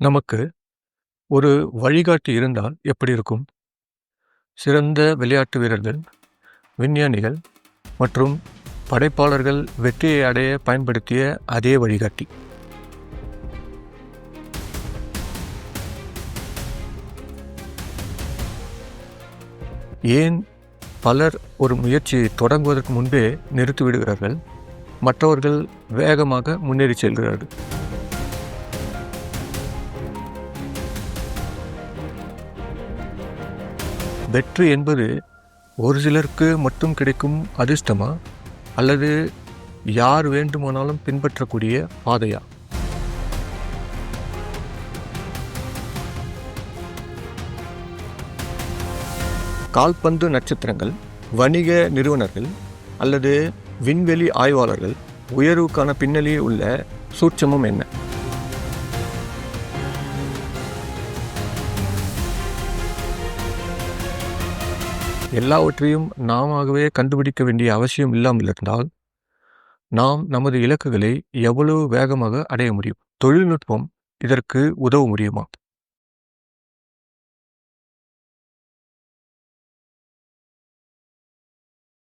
நமக்கு ஒரு வழிகாட்டி இருந்தால் எப்படி இருக்கும்? சிறந்த விளையாட்டு வீரர்கள், விஞ்ஞானிகள் மற்றும் படைப்பாளர்கள் வெற்றியை அடைய பயன்படுத்திய அதே வழிகாட்டி. ஏன் பலர் ஒரு முயற்சியை தொடங்குவதற்கு முன்பே நிறுத்திவிடுகிறார்கள், மற்றவர்கள் வேகமாக முன்னேறி செல்கிறார்கள்? வெற்றி என்பது ஒரு சிலருக்கு மட்டும் கிடைக்கும் அதிர்ஷ்டமா, அல்லது யார் வேண்டுமானாலும் பின்பற்றக்கூடிய பாதையா? கால்பந்து நட்சத்திரங்கள், வணிக நிறுவனர்கள் அல்லது விண்வெளி ஆய்வாளர்கள் உயர்வுக்கான பின்னணியில் உள்ள சூட்சமம் என்ன? எல்லாவற்றையும் நாமாகவே கண்டுபிடிக்க வேண்டிய அவசியம் இல்லாமல் இருந்தால் நாம் நமது இலக்குகளை எவ்வளவு வேகமாக அடைய முடியும்? தொழில்நுட்பம் இதற்கு உதவ முடியுமா?